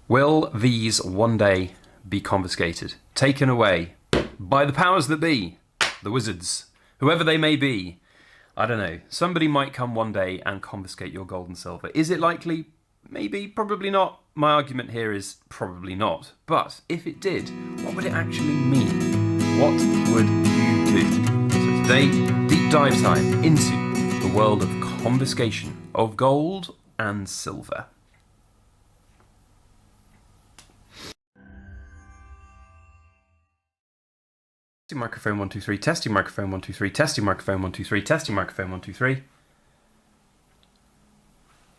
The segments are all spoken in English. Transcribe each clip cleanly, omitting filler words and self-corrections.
Will these one day be confiscated, taken away by the powers that be, the wizards, whoever they may be? I don't know. Somebody might come one day and confiscate your gold and silver. Is it likely? Maybe, probably not. My argument here is probably not. But if it did, what would it actually mean? What would you do? So today, deep dive time into the world of confiscation of gold and silver. Testing microphone 1 2 3, testing microphone 1 2 3, testing microphone 1 2 3, testing microphone 1 2 3.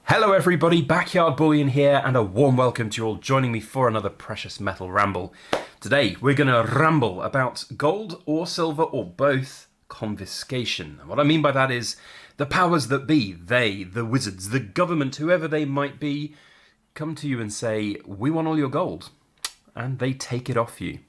Hello everybody, Backyard Bullion here, and a warm welcome to you all joining me for another precious metal ramble. Today we're going to ramble about gold or silver or both confiscation. And what I mean by that is the powers that be, they, the wizards, the government, whoever they might be, come to you and say, we want all your gold, and they take it off you.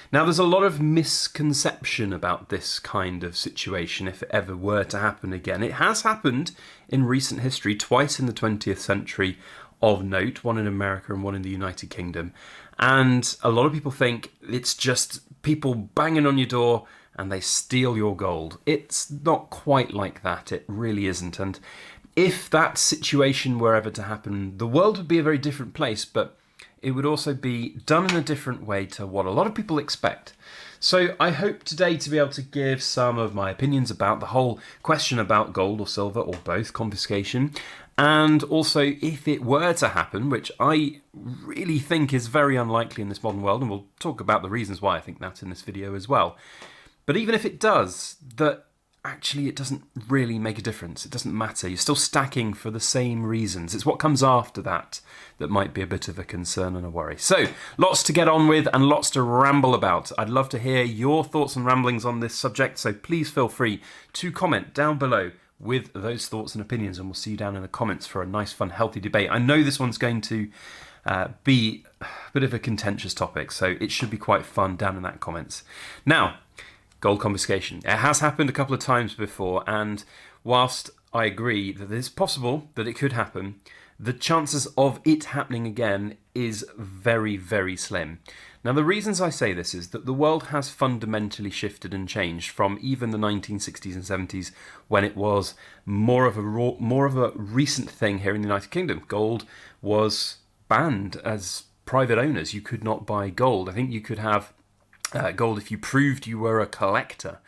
Now, there's a lot of misconception about this kind of situation if it ever were to happen again. It has happened in recent history, twice in the 20th century of note, one in America and one in the United Kingdom. And a lot of people think it's just people banging on your door and they steal your gold. It's not quite like that, it really isn't. And if that situation were ever to happen, the world would be a very different place, but it would also be done in a different way to what a lot of people expect. So I hope today to be able to give some of my opinions about the whole question about gold or silver or both confiscation, and also if it were to happen, which I really think is very unlikely in this modern world, and we'll talk about the reasons why I think that in this video as well. But even if it does, that actually it doesn't really make a difference. It doesn't matter. You're still stacking for the same reasons. It's what comes after that that might be a bit of a concern and a worry. So lots to get on with and lots to ramble about. I'd love to hear your thoughts and ramblings on this subject, so please feel free to comment down below with those thoughts and opinions, and we'll see you down in the comments for a nice, fun, healthy debate. I know this one's going to be a bit of a contentious topic, so it should be quite fun down in that comments. Now, gold confiscation. It has happened a couple of times before, and whilst I agree that it's possible that it could happen, the chances of it happening again is very, very slim. Now, the reasons I say this is that the world has fundamentally shifted and changed from even the 1960s and 70s, when it was more of a recent thing here in the United Kingdom. Gold was banned as private owners. You could not buy gold. I think you could have gold if you proved you were a collector,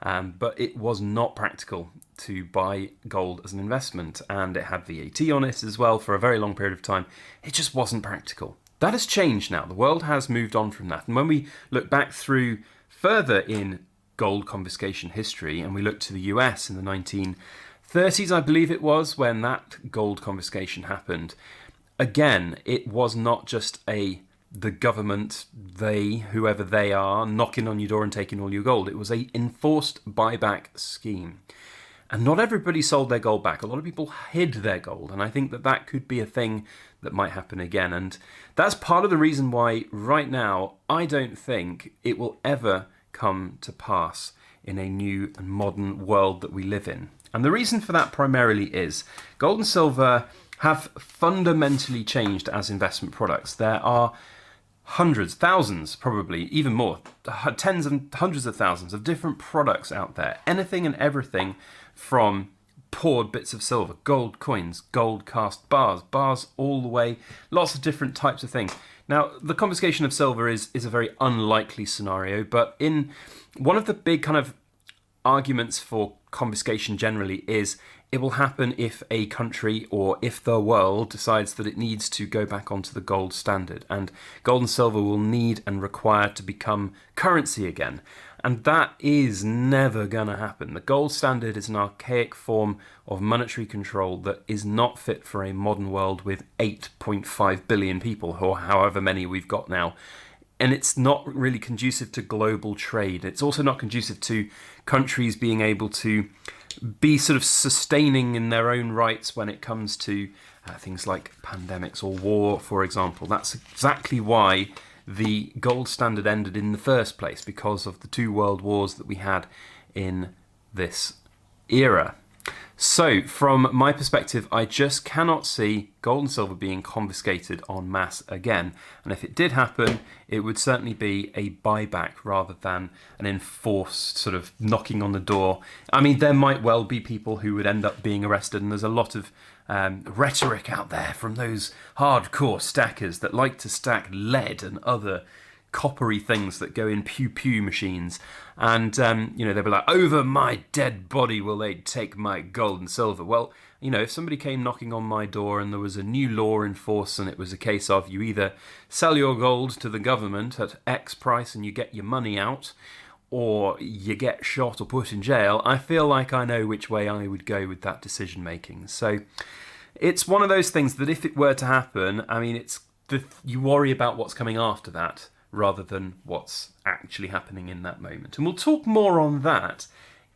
but it was not practical to buy gold as an investment, and it had VAT on it as well for a very long period of time. It just wasn't practical. That has changed now. The world has moved on from that, and when we look back through further in gold confiscation history, and we look to the US in the 1930s, I believe it was, when that gold confiscation happened, again, it was not just the government, they, whoever they are, knocking on your door and taking all your gold. It was a enforced buyback scheme. And not everybody sold their gold back. A lot of people hid their gold. And I think that that could be a thing that might happen again. And that's part of the reason why right now I don't think it will ever come to pass in a new and modern world that we live in. And the reason for that primarily is gold and silver have fundamentally changed as investment products. There are hundreds, thousands, probably even more, tens and hundreds of thousands of different products out there. Anything and everything from poured bits of silver, gold coins, gold cast bars all the way, lots of different types of things. Now, the confiscation of silver is a very unlikely scenario, but in one of the big kind of arguments for confiscation generally is it will happen if a country or if the world decides that it needs to go back onto the gold standard, and gold and silver will need and require to become currency again. And that is never going to happen. The gold standard is an archaic form of monetary control that is not fit for a modern world with 8.5 billion people, or however many we've got now. And it's not really conducive to global trade. It's also not conducive to countries being able to be sort of sustaining in their own rights when it comes to things like pandemics or war, for example. That's exactly why the gold standard ended in the first place, because of the two world wars that we had in this era. So, from my perspective, I just cannot see gold and silver being confiscated en masse again. And if it did happen, it would certainly be a buyback rather than an enforced sort of knocking on the door. I mean, there might well be people who would end up being arrested, and there's a lot of rhetoric out there from those hardcore stackers that like to stack lead and other coppery things that go in pew-pew machines. And, they'll be like, over my dead body will they take my gold and silver. Well, if somebody came knocking on my door and there was a new law in force and it was a case of you either sell your gold to the government at X price and you get your money out, or you get shot or put in jail, I feel like I know which way I would go with that decision making. So it's one of those things that if it were to happen, I mean, you worry about what's coming after that, rather than what's actually happening in that moment. And we'll talk more on that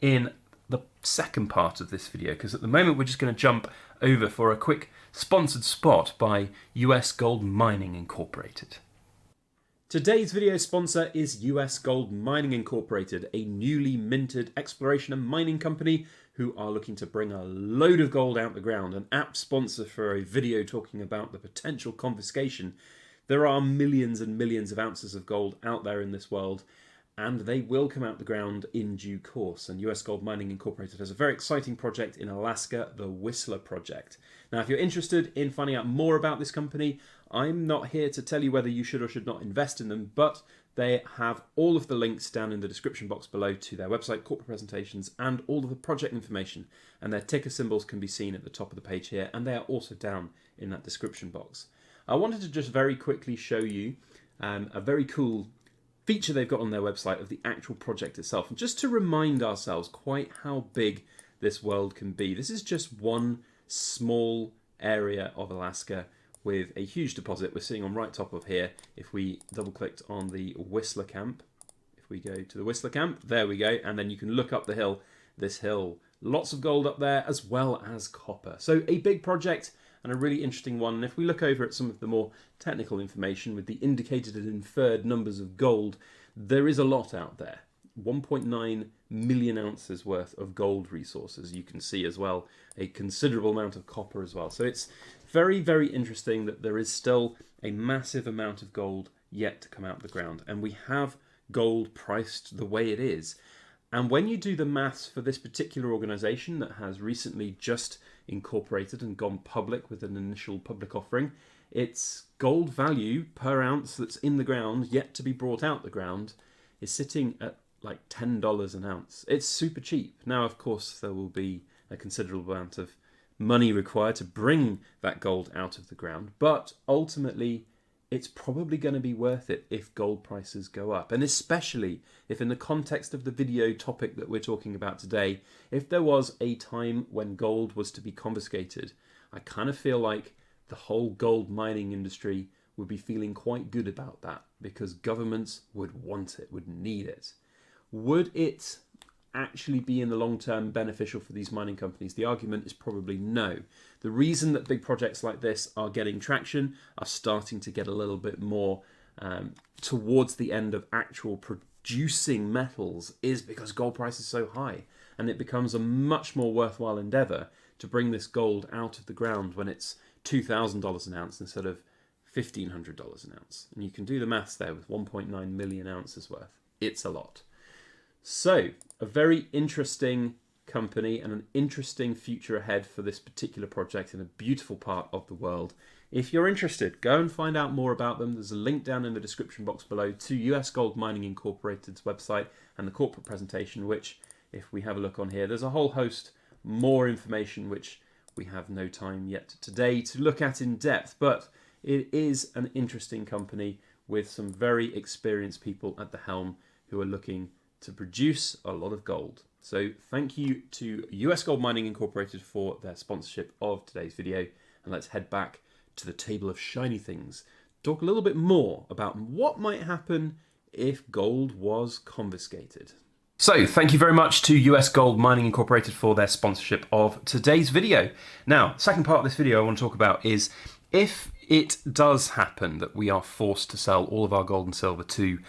in the second part of this video, because at the moment we're just going to jump over for a quick sponsored spot by US Gold Mining Incorporated. Today's video sponsor is US Gold Mining Incorporated, a newly minted exploration and mining company who are looking to bring a load of gold out the ground, an apt sponsor for a video talking about the potential confiscation. There are millions and millions of ounces of gold out there in this world, and they will come out the ground in due course. And US Gold Mining Incorporated has a very exciting project in Alaska, the Whistler Project. Now, if you're interested in finding out more about this company, I'm not here to tell you whether you should or should not invest in them, but they have all of the links down in the description box below to their website, corporate presentations, and all of the project information. And their ticker symbols can be seen at the top of the page here, and they are also down in that description box. I wanted to just very quickly show you a very cool feature they've got on their website of the actual project itself, and just to remind ourselves quite how big this world can be. This is just one small area of Alaska with a huge deposit. We're sitting on right top of here. If we double clicked on the Whistler camp, if we go to the Whistler camp, there we go, and then you can look up the hill, this hill, lots of gold up there as well as copper. So a big project and a really interesting one. And if we look over at some of the more technical information with the indicated and inferred numbers of gold, there is a lot out there. 1.9 million ounces worth of gold resources. You can see as well a considerable amount of copper as well. So it's very, very interesting that there is still a massive amount of gold yet to come out of the ground. And we have gold priced the way it is. And when you do the maths for this particular organization that has recently just incorporated and gone public with an initial public offering, its gold value per ounce that's in the ground yet to be brought out the ground is sitting at like $10 an ounce. It's super cheap. Now, of course, there will be a considerable amount of money required to bring that gold out of the ground, but ultimately it's probably going to be worth it if gold prices go up. And especially if in the context of the video topic that we're talking about today, if there was a time when gold was to be confiscated, I kind of feel like the whole gold mining industry would be feeling quite good about that, because governments would want it, would need it. Would it actually be in the long term beneficial for these mining companies? The argument is probably no. The reason that big projects like this are getting traction, are starting to get a little bit more towards the end of actual producing metals, is because gold price is so high, and it becomes a much more worthwhile endeavor to bring this gold out of the ground when it's $2,000 an ounce instead of $1,500 an ounce. And you can do the maths there with 1.9 million ounces worth. It's a lot. So, a very interesting company and an interesting future ahead for this particular project in a beautiful part of the world. If you're interested, go and find out more about them. There's a link down in the description box below to US Gold Mining Incorporated's website and the corporate presentation, which, if we have a look on here, there's a whole host more information which we have no time yet today to look at in depth, but it is an interesting company with some very experienced people at the helm who are looking to produce a lot of gold. So thank you to US Gold Mining Incorporated for their sponsorship of today's video, and let's head back to the table of shiny things. Talk a little bit more about what might happen if gold was confiscated. So thank you very much to US Gold Mining Incorporated for their sponsorship of today's video. Now, second part of this video I want to talk about is if it does happen that we are forced to sell all of our gold and silver to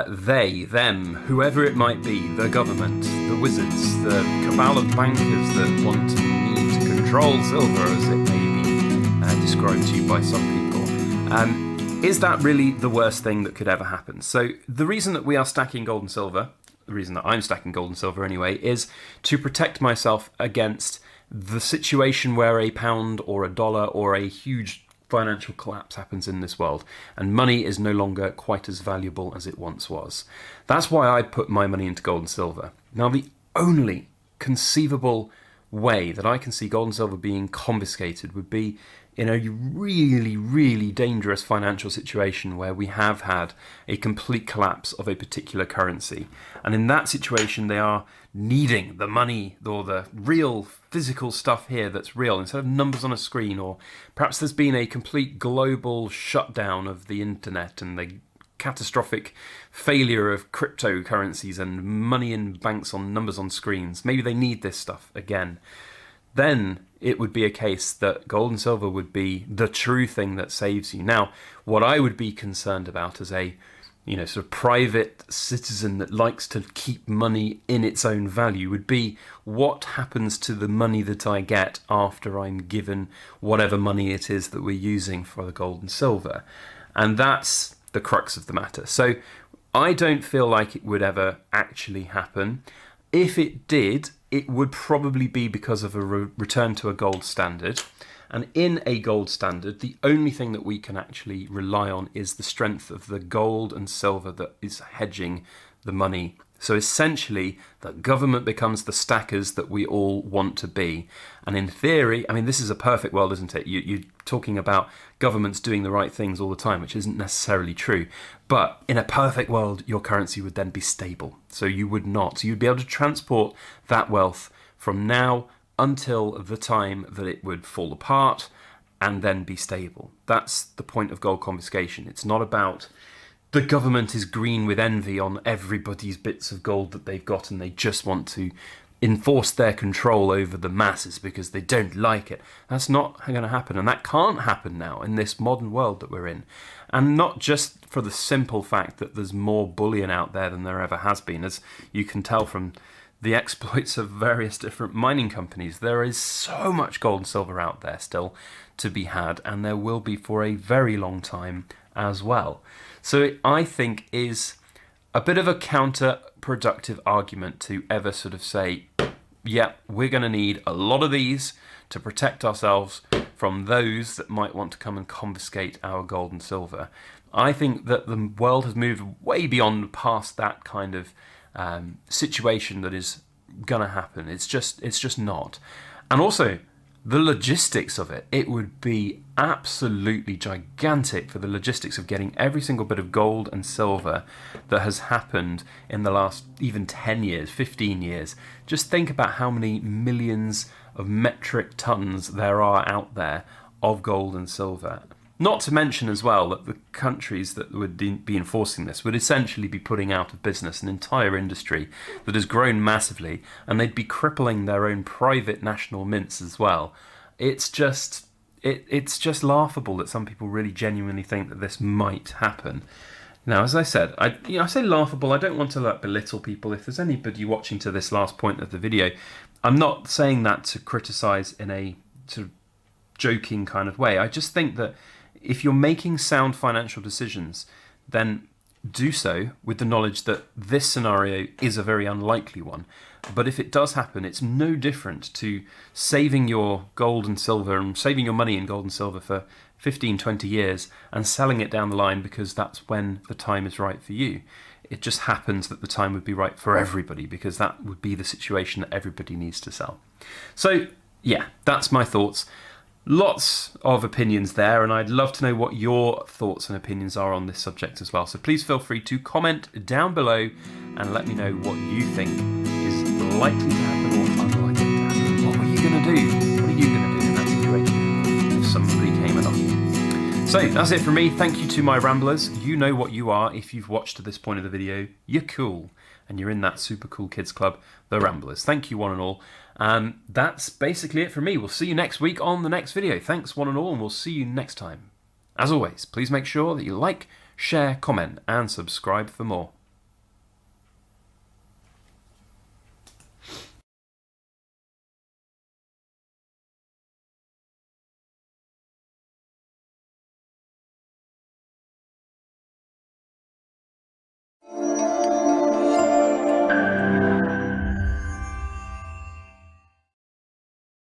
they, them, whoever it might be, the government, the wizards, the cabal of bankers that want to need to control silver, as it may be described to you by some people. Is that really the worst thing that could ever happen? So the reason that we are stacking gold and silver, the reason that I'm stacking gold and silver anyway, is to protect myself against the situation where a pound or a dollar or a huge financial collapse happens in this world and money is no longer quite as valuable as it once was. That's why I put my money into gold and silver. Now, the only conceivable way that I can see gold and silver being confiscated would be in a really, really dangerous financial situation where we have had a complete collapse of a particular currency. And in that situation, they are needing the money or the real physical stuff here that's real instead of numbers on a screen, or perhaps there's been a complete global shutdown of the internet and the catastrophic failure of cryptocurrencies and money in banks on numbers on screens. Maybe they need this stuff again. Then it would be a case that gold and silver would be the true thing that saves you. Now, what I would be concerned about as a sort of private citizen that likes to keep money in its own value would be what happens to the money that I get after I'm given whatever money it is that we're using for the gold and silver. And that's the crux of the matter. So I don't feel like it would ever actually happen. If it did, it would probably be because of a return to a gold standard. And in a gold standard, the only thing that we can actually rely on is the strength of the gold and silver that is hedging the money. So essentially, the government becomes the stackers that we all want to be. And in theory, I mean, this is a perfect world, isn't it? You're talking about governments doing the right things all the time, which isn't necessarily true. But in a perfect world, your currency would then be stable. So you would not. So you'd be able to transport that wealth from now until the time that it would fall apart and then be stable. That's the point of gold confiscation. It's not about the government is green with envy on everybody's bits of gold that they've got and they just want to enforce their control over the masses because they don't like it. That's not going to happen, and that can't happen now in this modern world that we're in. And not just for the simple fact that there's more bullion out there than there ever has been, as you can tell from the exploits of various different mining companies. There is so much gold and silver out there still to be had, and there will be for a very long time as well. So it, I think, is a bit of a counterproductive argument to ever sort of say, yeah, we're going to need a lot of these to protect ourselves from those that might want to come and confiscate our gold and silver. I think that the world has moved way beyond past that kind of situation that is going to happen. It's just not. And also, the logistics of it, it would be absolutely gigantic for the logistics of getting every single bit of gold and silver that has happened in the last even 10 years, 15 years. Just think about how many millions of metric tons there are out there of gold and silver. Not to mention as well that the countries that would be enforcing this would essentially be putting out of business an entire industry that has grown massively, and they'd be crippling their own private national mints as well. It's just laughable that some people really genuinely think that this might happen. Now, as I said, I say laughable. I don't want to belittle people. If there's anybody watching to this last point of the video, I'm not saying that to criticise in a sort of joking kind of way. I just think that if you're making sound financial decisions, then do so with the knowledge that this scenario is a very unlikely one. But if it does happen, it's no different to saving your gold and silver and saving your money in gold and silver for 15, 20 years and selling it down the line because that's when the time is right for you. It just happens that the time would be right for everybody because that would be the situation that everybody needs to sell. So, yeah, that's my thoughts. Lots of opinions there, and I'd love to know what your thoughts and opinions are on this subject as well. So please feel free to comment down below and let me know what you think is likely to happen or unlikely to happen. What were you going to do? What are you going to do in that situation if somebody came along? So that's it from me. Thank you to my ramblers. You know what you are if you've watched to this point of the video. You're cool, and you're in that super cool kids club, the Ramblers. Thank you one and all. That's basically it from me. We'll see you next week on the next video. Thanks one and all, and we'll see you next time. As always, please make sure that you like, share, comment, and subscribe for more.